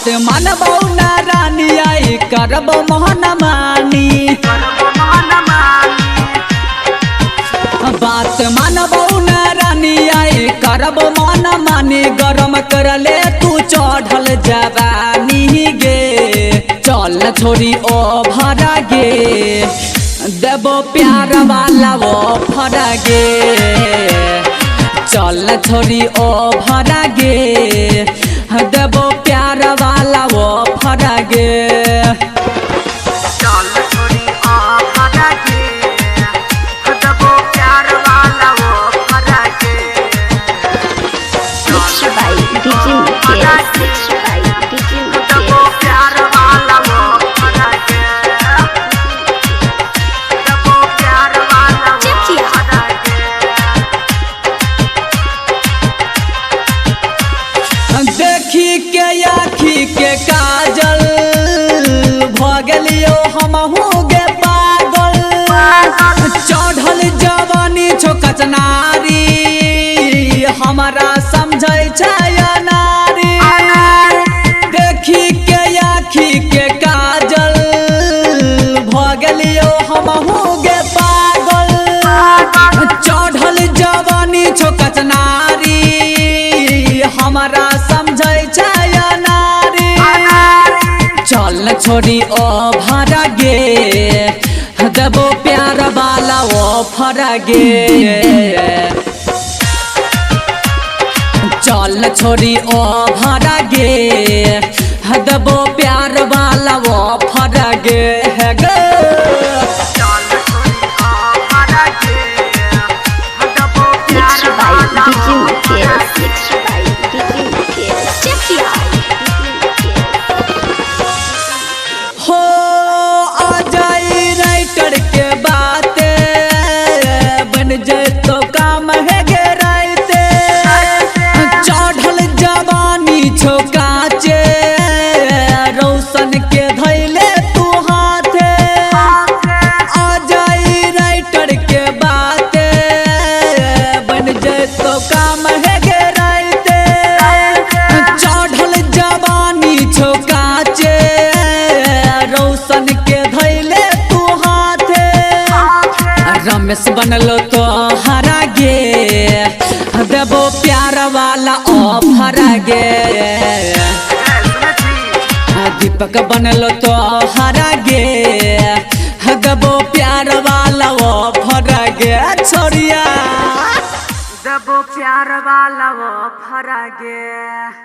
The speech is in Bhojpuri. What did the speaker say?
बात मानबो ना रानी आई करब मोहन मानी बात मानबो ना रानी आई करब मोहन मानी गरम कर ले तू चढ़ल जवानी गे चल छोरी ओ भरा गे देबो प्यार वाला वो भरा गे चल छोरी ओ भरा गे देबो प्यार वाला वो भरा गे चल छोरी ओ भरा गे देबो प्यार वाला वो भरा गे देबो प्यार वाला वो भरा गे देबो प्यार वाला वो भरा गे देखी के आखी के काजल भगलियो हमहू गे पागल चढ़ल जवानी छो कचनारी हमारा समझै छै नारी देखी के आखी के काजल भगलियो हमहू गे पागल चढ़ल जवानी छो कचनारी हमारा समझै छै नारी चल छोरी ओ भरा गे देबो प्यार वाला ओ भरा गे चल छोरी ओ भरा गे देबो प्यार वाला ओ भरा गे है गे चल छोरी ओ भरा गे देबो प्यार वाला वो भरा गे हो आ जाई राइटर के बाते बन जाए तो काम है गे राइते चढ़ल जवानी छो काचे रौशन के धैले तू हाथे आ जाई राइटर के बाते बन जाए तो काम है गे राइते चढ़ल जवानी छो काचे रौशन के धैले तू हाथे रमेश बनलो तो हरा गे देबो प्यार वाला ओ भरा गे दीपक बनलो तो हरा गे देबो प्यार वाला ओ भरा गे छोरिया देबो प्यार वाला वो भरा गे।